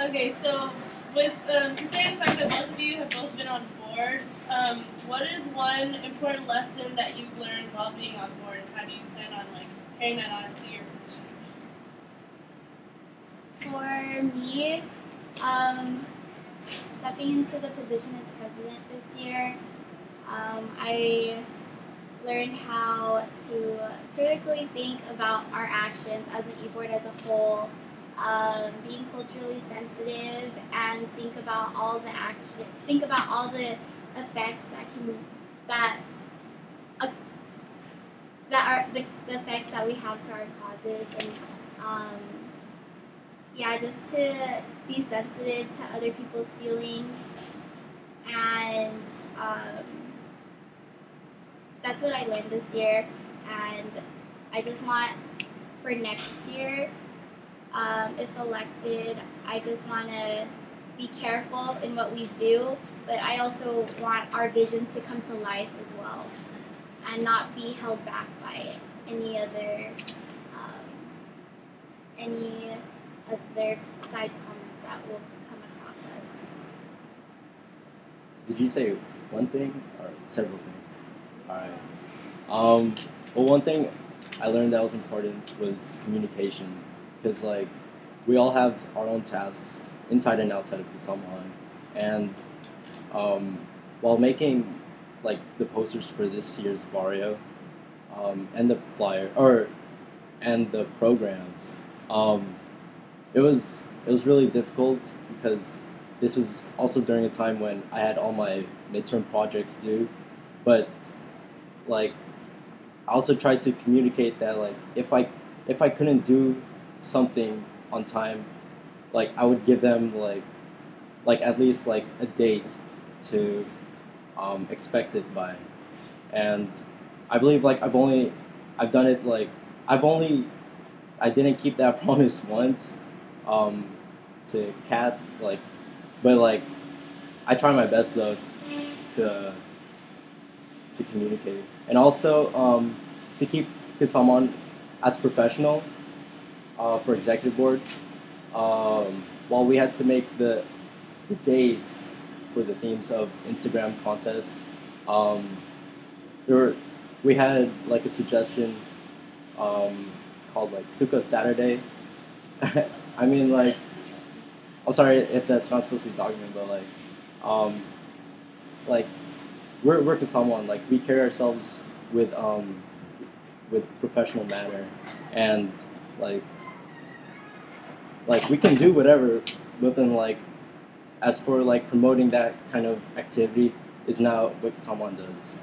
Okay, so with considering the fact that both of you have both been on board, what is one important lesson that you've learned while being on board, and how do you plan on like carrying that on to your position? For me, um, stepping into the position as president this year, I learned how to critically think about our actions as an e-board as a whole, being culturally sensitive, and think about all the effects that uh, that are the effects that we have to our causes, and um, yeah, just to be sensitive to other people's feelings, and um, that's what I learned this year, and I just want for next year, if elected, I just want to be careful in what we do, but I also want our visions to come to life as well, and not be held back by any other um, any other side comments that will come across us. Did you say one thing or several things? All right. Well, one thing I learned that was important was communication, because like we all have our own tasks inside and outside of the Samahan, and um, while making like the posters for this year's Vario, and the flyer and the programs, um, it was really difficult because this was also during a time when I had all my midterm projects due, but like I also tried to communicate that like if I couldn't do something on time, like I would give them like at least like a date to expect it by, and I believe like I've done it like I didn't keep that promise once, um, to Kat, like, but like I try my best though to to communicate, and also to keep someone as professional for executive board. While we had to make the days for the themes of Instagram contest, um, there were, we had like a suggestion um, called like Sukkah Saturday. I mean, like, I'm sorry if that's not supposed to be documented, but um, like we're to someone like we carry ourselves with professional manner, and like we can do whatever, but then like as for like promoting that kind of activity is now what someone does.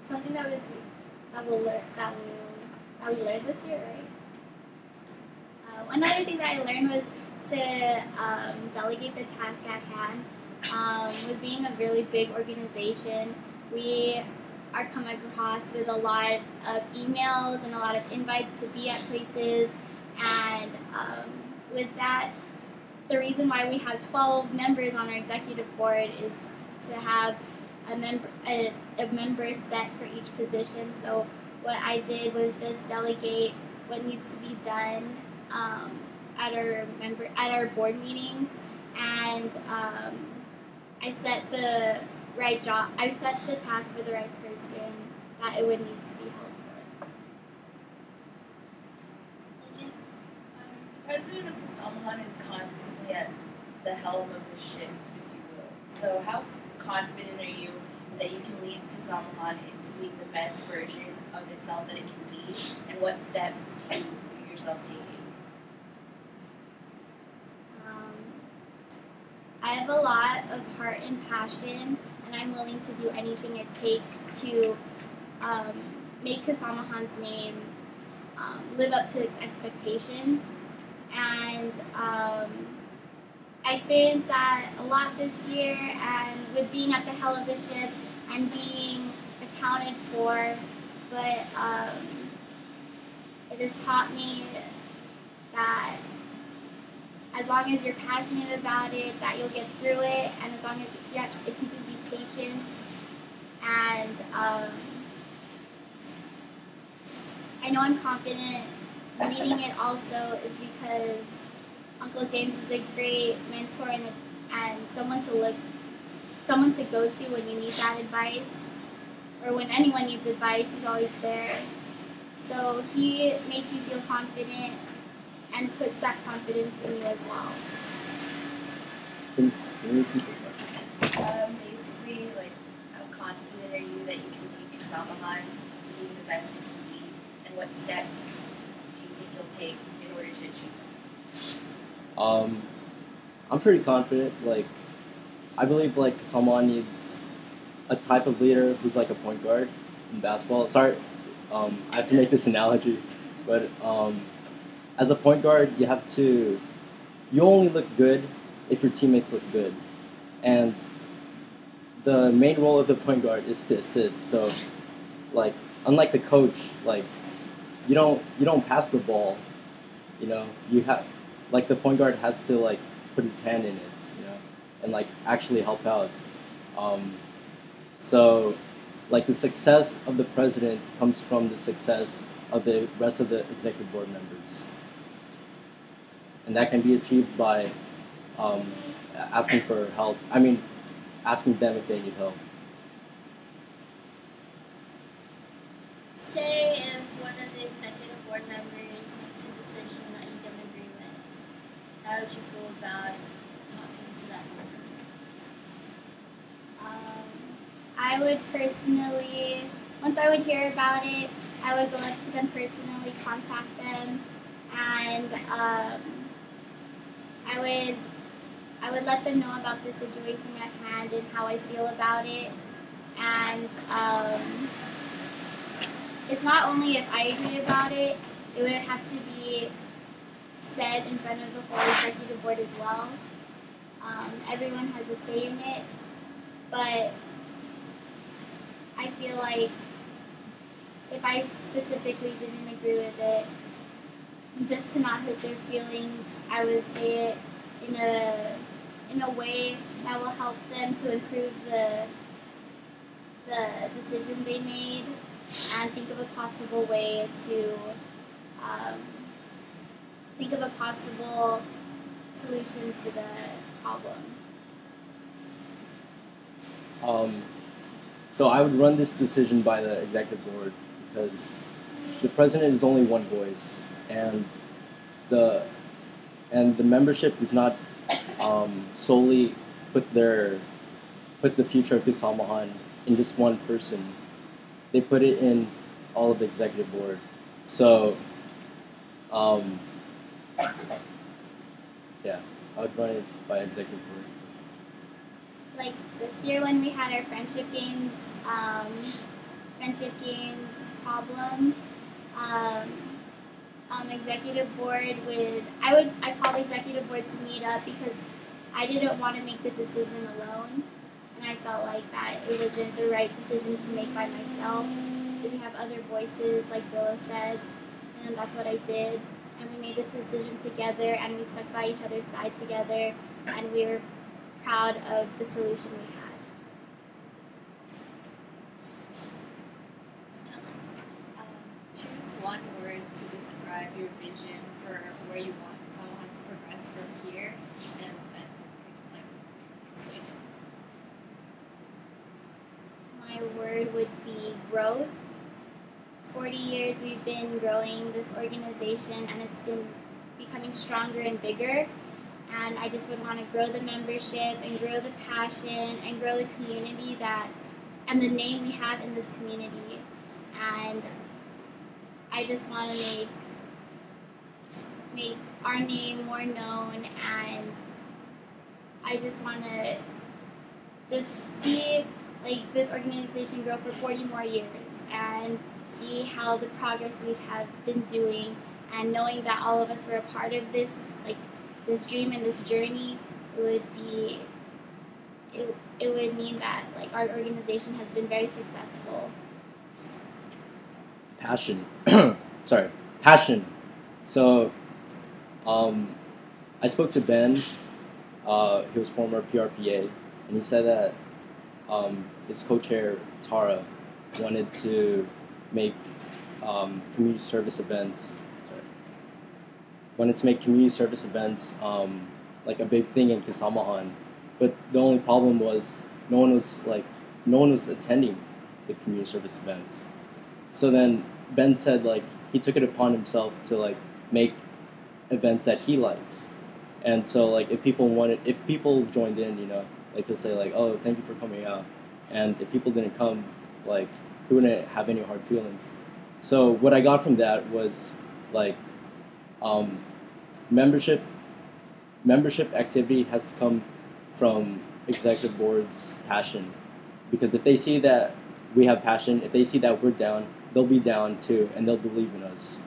Something that we do, that we learned this year, right? One other thing that I learned was to delegate the task at hand. With being a really big organization, we are coming across with a lot of emails and a lot of invites to be at places, and with that, the reason why we have 12 members on our executive board is to have a member set for each position. So what I did was just delegate what needs to be done um, at our board meetings, and I set the right job. I set the task for the right person that it would need to be held for. The president of Kasamahan is constantly at the helm of the ship, if you will. So how confident are you that you can lead Kasamahan into being the best version of itself that it can be, and what steps do you view yourself taking? I have a lot of heart and passion, and I'm willing to do anything it takes to make Kasamahan's name live up to its expectations. And I experienced that a lot this year, and with being at the helm of the ship and being accounted for, but it has taught me that as long as you're passionate about it, that you'll get through it, and as long as it teaches you patience, and I know I'm confident leading it also is because Uncle James is a great mentor and someone to go to when you need that advice, or when anyone needs advice. He's always there. So he makes you feel confident and puts that confidence in you as well. Can you repeat the question? Basically, like, how confident are you that you can lead Kasamahan to being the best it can be, and what steps do you think you'll take in order to achieve them? I'm pretty confident. Like, I believe like someone needs a type of leader who's like a point guard in basketball. Sorry, I have to make this analogy, but as a point guard, you only look good if your teammates look good, and the main role of the point guard is to assist. So, like, unlike the coach, like you don't pass the ball. You know, you have like the point guard has to like put his hand in it, you know, and like actually help out. Um, so, like the success of the president comes from the success of the rest of the executive board members, and that can be achieved by um, asking for help. I mean, asking them if they need help. Say if one of the executive board members makes a decision that you don't agree with, how would you go about talking to that member? I would personally, once I would hear about it, I would go up to them personally, contact them, and I would let them know about the situation at hand and how I feel about it. And it's not only if I agree about it, it would have to be said in front of the whole executive board as well. Everyone has a say in it, but I feel like if I specifically didn't agree with it, just to not hurt their feelings, I would say it in a way that will help them to improve the decision they made and think of a possible way to think of a possible solution to the problem. So I would run this decision by the executive board because the president is only one voice, and the membership does not solely put the future of Kisamahan in just one person. They put it in all of the executive board. So, yeah, I would run it by executive board. Like this year when we had our problem, executive board I called executive board to meet up because I didn't want to make the decision alone, and I felt like that it wasn't the right decision to make by myself. We have other voices, like Brillo said, and that's what I did. And we made this decision together, and we stuck by each other's side together, and we were proud of the solution we had. Choose one word to describe your vision for where you want someone to progress from here, and like explain it. My word would be growth. 40 years we've been growing this organization, and it's been becoming stronger and bigger. And I just would want to grow the membership and grow the passion and grow the community and the name we have in this community. And I just want to make our name more known, and I just want to just see like this organization grow for 40 more years and see how the progress we have been doing, and knowing that all of us were a part of this dream and this journey. It would mean that like our organization has been very successful. Passion. Passion. So, I spoke to Ben. He was former PRPA, and he said that his co-chair Tara wanted to make community service events. wanted to make community service events like a big thing in Kasamahan, but the only problem was no one was attending the community service events. So then Ben said like he took it upon himself to like make events that he likes, and so like if people joined in, like he'll say like, oh, thank you for coming out, and if people didn't come, like he wouldn't have any hard feelings. So what I got from that was like um, membership activity has to come from executive board's passion, because if they see that we have passion, if they see that we're down, they'll be down too, and they'll believe in us.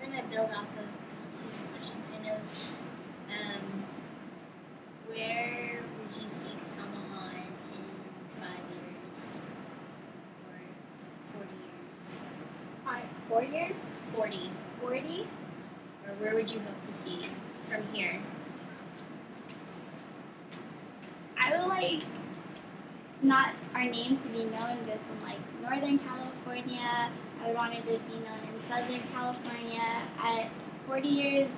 We're gonna build off of Kelsey's question, kind of. Where would you see Kasamahan in 5 years or 40 years? 4 years? 40. 40? Or where would you hope to see from here? I would like not our name to be known just in like Northern California. I would want it to be known in Southern California. At 40 years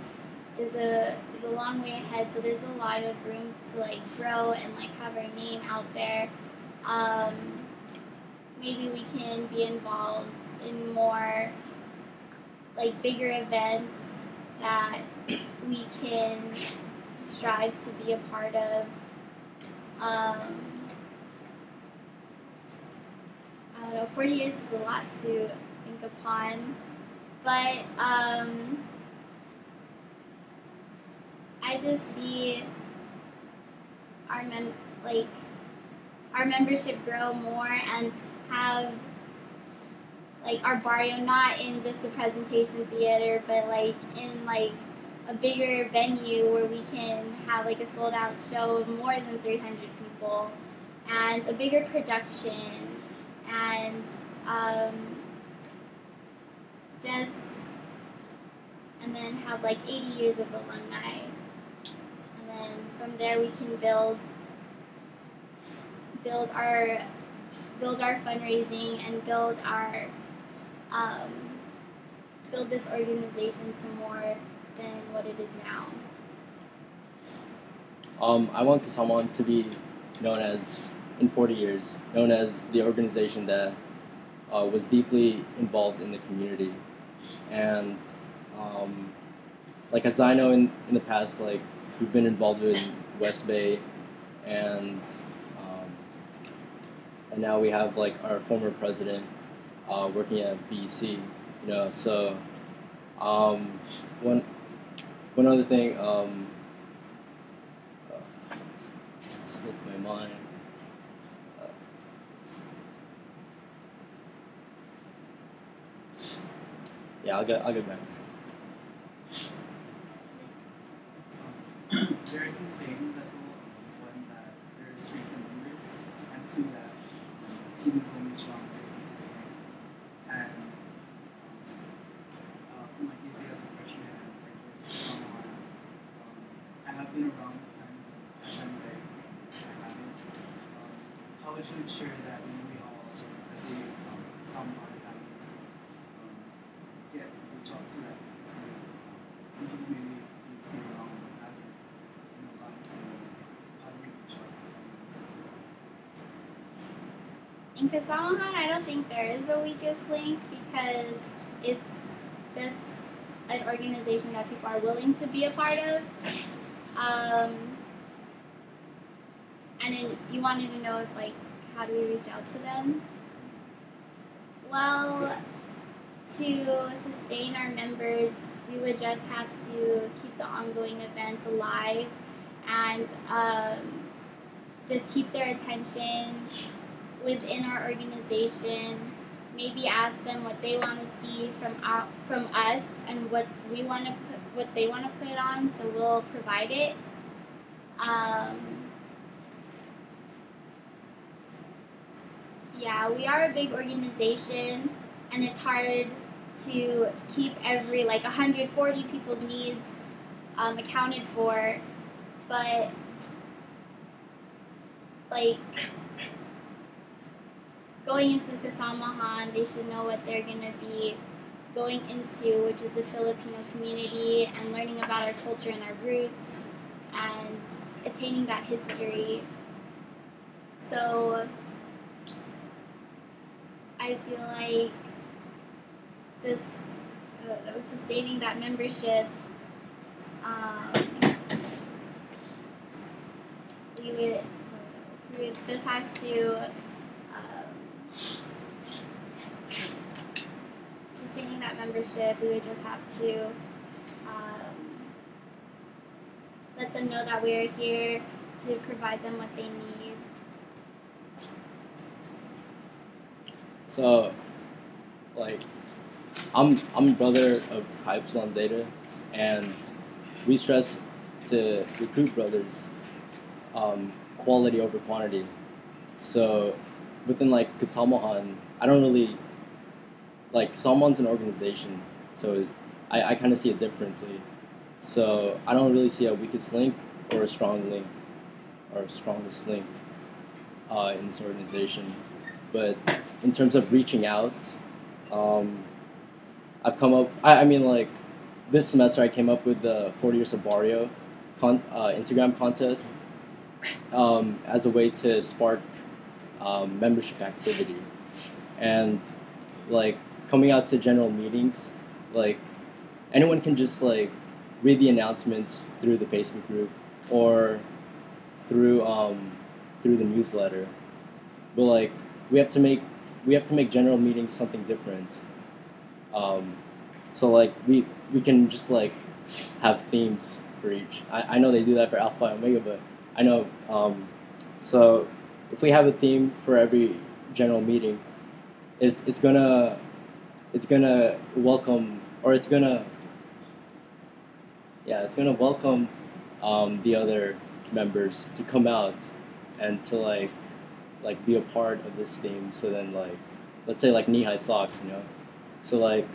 is a long way ahead, so there's a lot of room to like grow and like have our name out there. Maybe we can be involved in more like bigger events that we can strive to be a part of. I don't know, 40 years is a lot to think upon, but I just see our membership grow more and have like our barrio not in just the presentation theater, but like in like a bigger venue where we can have like a sold out show of more than 300 people and a bigger production and and then have like 80 years of alumni. And then from there we can build our fundraising and build this organization to more than what it is now. I want Kasaman to be known as, in 40 years, known as the organization that was deeply involved in the community. And like as I know in the past, like we've been involved with West Bay and now we have like our former president working at VEC, so one other thing, it slipped my mind. Yeah, I'll get back to There are two sayings that go, one that there is strength in numbers, and two that the team is only strong if it's with the strength. And from like you say as a freshman and like with someone, I have been around times I haven't. How would you ensure that we all, let's say, someone that reach out to that some people maybe you see around haven't gotten to how do we reach out to them? In Kasamahan, I don't think there is a weakest link because it's just an organization that people are willing to be a part of. And then you wanted to know if like how do we reach out to them? Well, to sustain our members, we would just have to keep the ongoing events alive and just keep their attention within our organization. Maybe ask them what they want to see from us and what they want to put on, so we'll provide it. Yeah, we are a big organization, and it's hard to keep every 140 people's needs accounted for, but going into Kasamahan, they should know what they're going to be going into, which is a Filipino community, and learning about our culture and our roots, and attaining that history. So I feel like just sustaining that membership, um, we would just have to sustaining that membership. We would just have to let them know that we are here to provide them what they need. So, like, I'm a brother of Chi Epsilon Zeta, and we stress to recruit brothers, quality over quantity. So, within like Kasamahan, I don't really like Salmon's an organization, so I kind of see it differently. So I don't really see a weakest link or a strong link or a strongest link in this organization. But in terms of reaching out, I've come up. I mean, like this semester, I came up with the 40 years of Barrio Instagram contest as a way to spark membership activity, and like coming out to general meetings, like anyone can just like read the announcements through the Facebook group or through the newsletter. But like we have to make general meetings something different. So like we can just like have themes for each. I know they do that for Alpha and Omega, but I know so if we have a theme for every general meeting, it's gonna welcome, or it's gonna welcome the other members to come out and to like be a part of this theme. So then like let's say like knee-high socks, you know. So like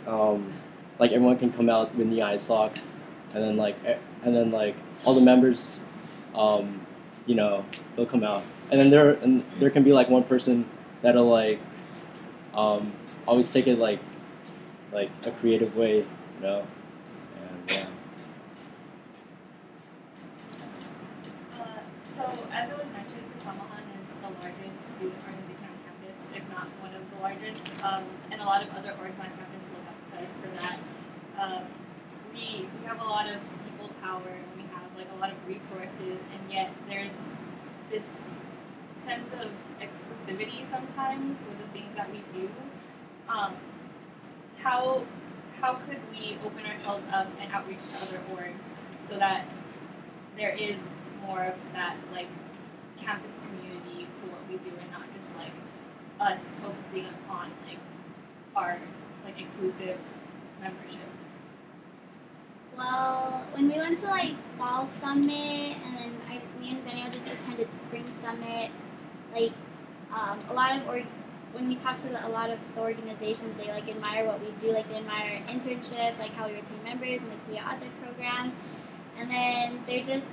everyone can come out with knee-high socks, and then like all the members, you know, they'll come out, and then there can be like one person that'll like always take it like a creative way, you know, and yeah. So, as it was mentioned, Kasamahan is the largest student organization on campus, if not one of the largest, and a lot of other orgs on campus look up to us for that. We have a lot of people power, and we have like a lot of resources, and yet there's this sense of exclusivity sometimes with the things that we do. How could we open ourselves up and outreach to other orgs so that there is more of that like campus community to what we do, and not just like us focusing on like our like exclusive membership? Well, when we went to like fall summit, and then me and Daniel just attended spring summit, like a lot of when we talk to a lot of the organizations, they like admire what we do, like they admire our internship, like how we retain members, and the Kuya Author program, and then they're just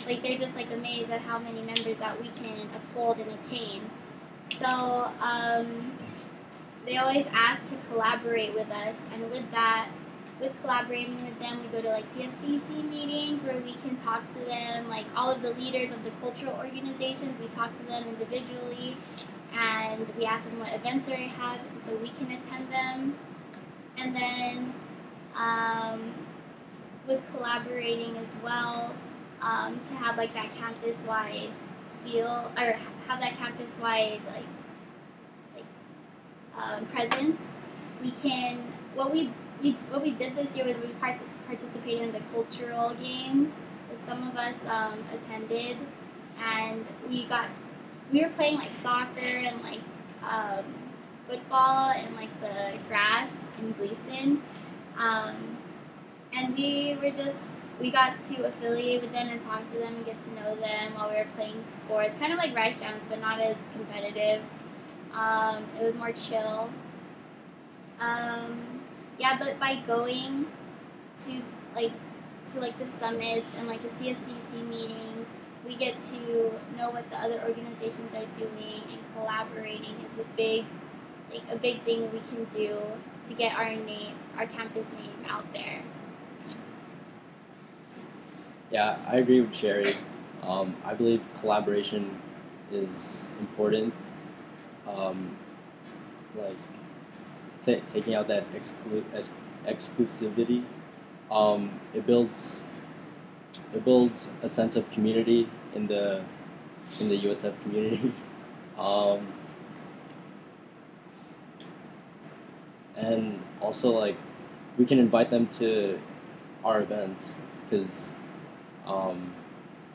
like amazed at how many members that we can uphold and attain. So they always ask to collaborate with us, and with collaborating with them, we go to like CFCC meetings where we can talk to them, like all of the leaders of the cultural organizations, we talk to them individually, and we ask them what events they have, and so we can attend them. And then with collaborating as well, to have like that campus-wide feel, or have that campus-wide presence, we can, what we did this year was we participated in the cultural games that some of us attended, and we were playing like soccer and like football and like the grass in Gleason, and we got to affiliate with them and talk to them and get to know them while we were playing sports, kind of like Rice Jams, but not as competitive. It was more chill. Yeah, but by going to like the summits and like the CFCC meetings, we get to know what the other organizations are doing, and collaborating is a big thing we can do to get our campus name out there. Yeah, I agree with Sherry. I believe collaboration is important. Um, like taking out that exclusivity, it builds a sense of community in the USF community. Um, and also like we can invite them to our events because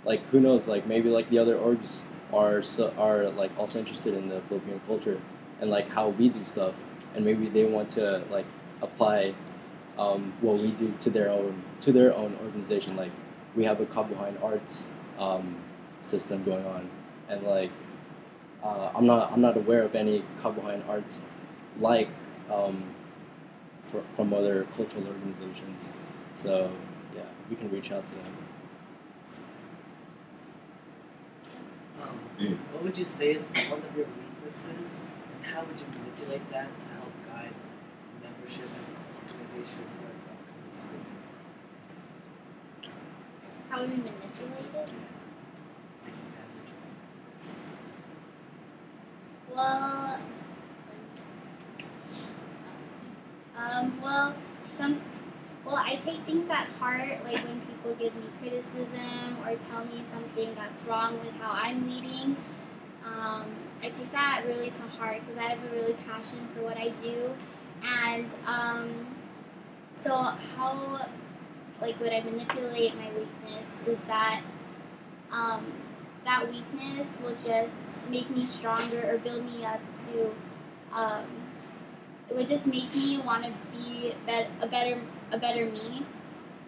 like who knows, like maybe like the other orgs are like also interested in the Filipino culture and like how we do stuff, and maybe they want to like apply what we do to their own organization. Like we have a Kabuhayan Arts system going on, and like I'm not aware of any Kabuhayan Arts like from other cultural organizations. So yeah, we can reach out to them. What would you say is one of your weaknesses, and how would you manipulate that to help guide membership and organization for the upcoming school? How would we manipulate it? Take advantage Well, well, I take things at heart, like when people give me criticism or tell me something that's wrong with how I'm leading. I take that really to heart because I have a really passion for what I do, and so how, like, would I manipulate my weakness is that that weakness will just make me stronger or build me up to. It would just make me want to be a better me,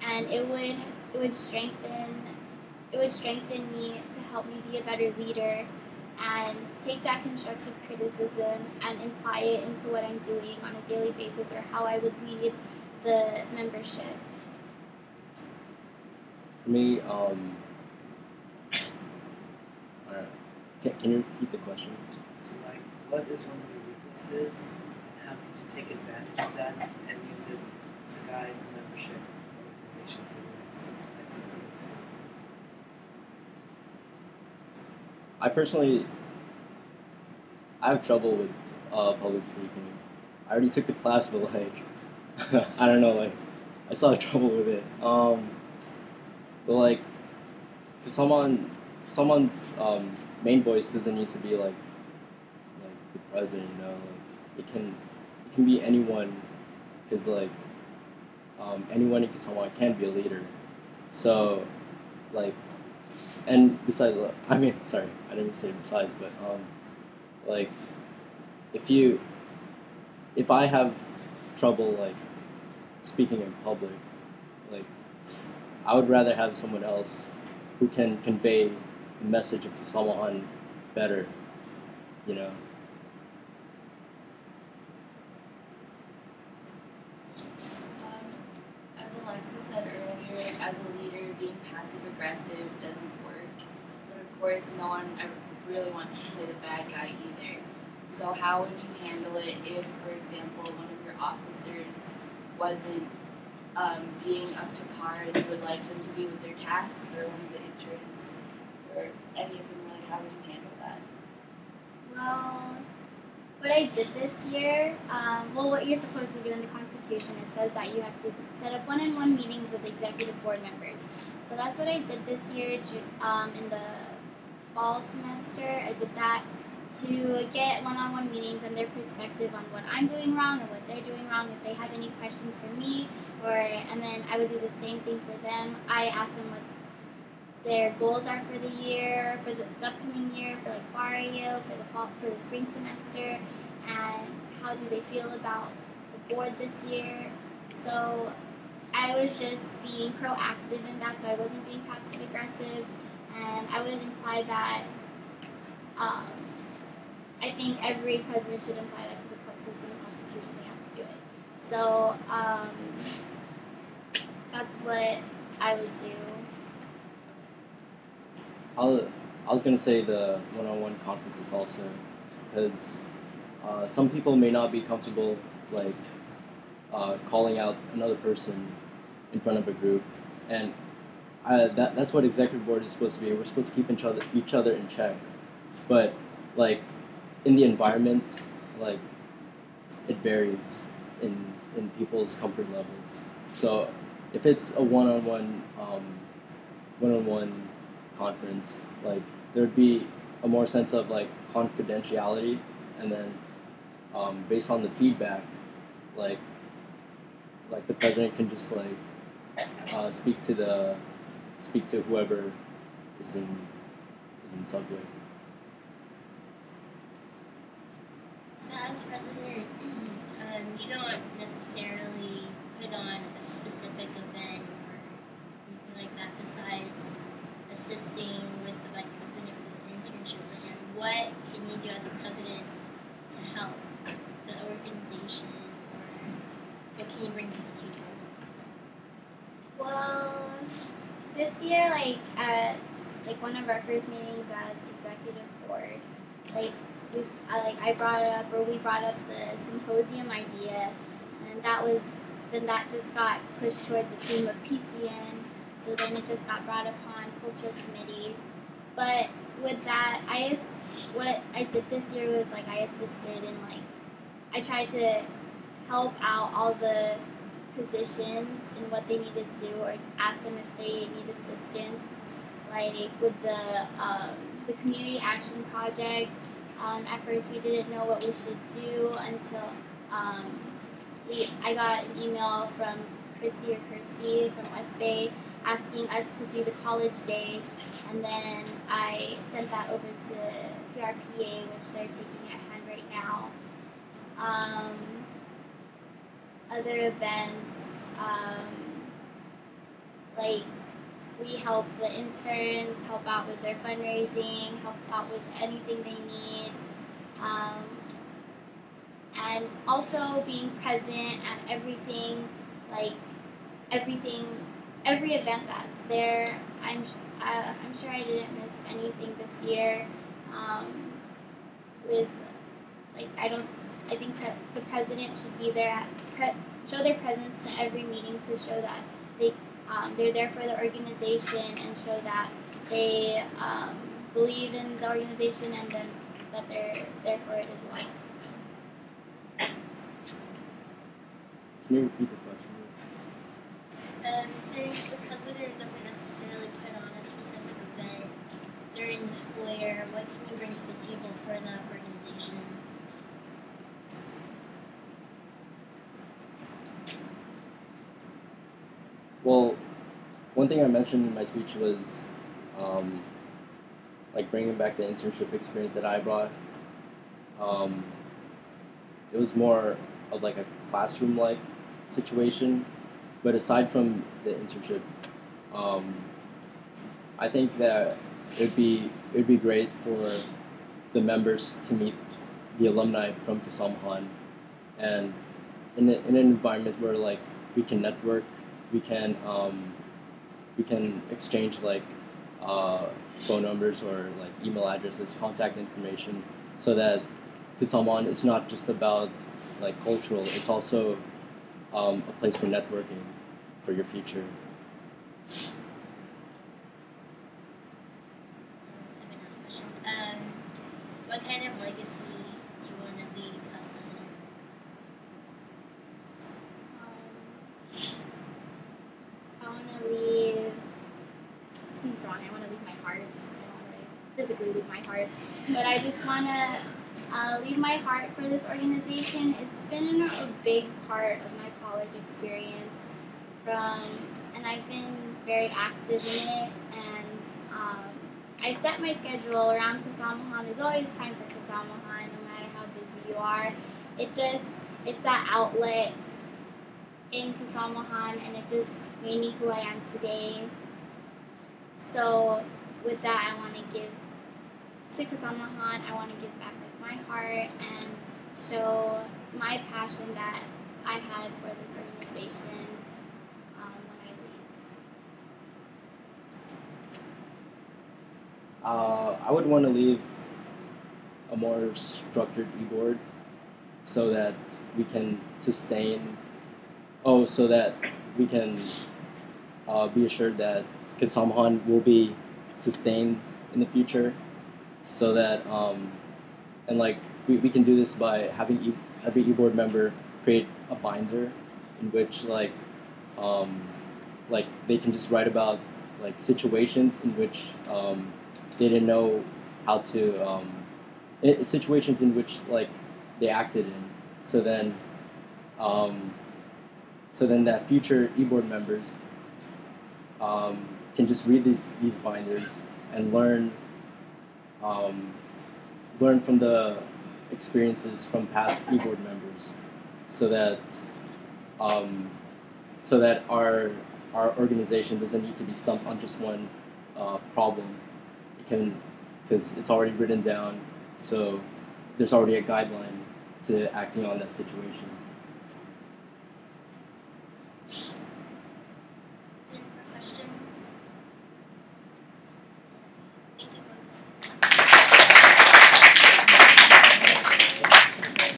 and it would strengthen me to help me be a better leader, and take that constructive criticism and apply it into what I'm doing on a daily basis or how I would lead the membership. For me, can you repeat the question? So, like, what is one of your weaknesses, and how could you take advantage of that and use it to guide the membership organization for the next upcoming school? I personally, I have trouble with public speaking. I already took the class, but like, I don't know, like, I still have trouble with it. But like, someone's main voice doesn't need to be like the president, you know. Like, it can be anyone, because like anyone someone can be a leader. So like, and besides, I mean, sorry, I didn't say besides, but like if I have trouble like speaking in public, like I would rather have someone else who can convey the message of Kisamahan better, you know. As Alexa said earlier, as a leader, being passive aggressive doesn't work. But of course, no one ever really wants to play the bad guy either. So how would you handle it if, for example, one of your officers wasn't being up to par as you would like them to be with their tasks, or one of the interns, or any of them? Really, how would you handle that? Well, what I did this year, what you're supposed to do in the Constitution, it says that you have to set up one-on-one meetings with executive board members. So that's what I did this year in the fall semester. I did that to get one-on-one meetings and their perspective on what I'm doing wrong or what they're doing wrong, if they have any questions for me, and then I would do the same thing for them. I asked them what their goals are for the year, for the upcoming year, for like Brillo, for the fall, for the spring semester, and how do they feel about the board this year. So I was just being proactive in that, so I wasn't being passive aggressive, and I would imply that I think every president should imply that because it's in the Constitution, they have to do it. So that's what I would do. I was gonna say the one-on-one conferences also, because some people may not be comfortable like calling out another person in front of a group, and that's what executive board is supposed to be. We're supposed to keep each other in check, but like in the environment, like it varies in people's comfort levels. So if it's a one-on-one conference, like there'd be a more sense of like confidentiality, and then based on the feedback, like the president can just like speak to whoever is in subject. So as president, you don't necessarily put on a specific event or anything like that besides assisting with the vice president for the internship program. What can you do as a president to help the organization, or what can you bring to the table? Well, this year, like at one of our first meetings as executive board, like we brought up the symposium idea, and that just got pushed toward the theme of PCN. So then it just got brought upon cultural committee. But with that, what I did this year was like I assisted in like I tried to help out all the positions in what they needed to do, or ask them if they need assistance. Like with the community action project, at first we didn't know what we should do until I got an email from Kirsty from West Bay asking us to do the college day, and then I sent that over to PRPA, which they're taking at hand right now. Other events, like we help the interns help out with their fundraising, help out with anything they need, and also being present at everything, like every event that's there. I'm sure I didn't miss anything this year. With like I think that the president should be there show their presence to every meeting to show that they're there for the organization, and show that they believe in the organization, and then that they're there for it as well. Can you repeat the question? Since the president doesn't necessarily put on a specific event during the school year, what can you bring to the table for the organization? Well, one thing I mentioned in my speech was like bringing back the internship experience that I brought. It was more of like a classroom-like situation, but aside from the internship, I think that it'd be great for the members to meet the alumni from Kasamahan, and in an environment where like we can network, we can exchange like phone numbers or like email addresses, contact information, so that Kasamahan is not just about like cultural; it's also a place for networking for your future. I have another question. What kind of legacy do you want to leave as president? I want to leave. It seems wrong. I want to leave my heart. I don't want to physically leave my heart, but I just want to leave my heart for this organization. It's been a big part of my college experience, and I've been very active in it. And I set my schedule around Kasamahan. There's always time for Kasamahan, no matter how busy you are. It's that outlet in Kasamahan, and it just made me who I am today. So with that, I want to give to Kasamahan. I want to give back with my heart and show my passion that I had for this organization when I leave. I would want to leave a more structured e-board so that we can sustain. Oh, so that we can be assured that Kasamahan will be sustained in the future, so that and like we can do this by having every e-board member create a binder in which like they can just write about like situations in which they didn't know how to situations in which like they acted in. So then um, so then that future e-board members can just read these binders and um, learn from the experiences from past e-board members, so that um, so that our organization doesn't need to be stumped on just one problem. It can, because it's already written down, so there's already a guideline to acting on that situation.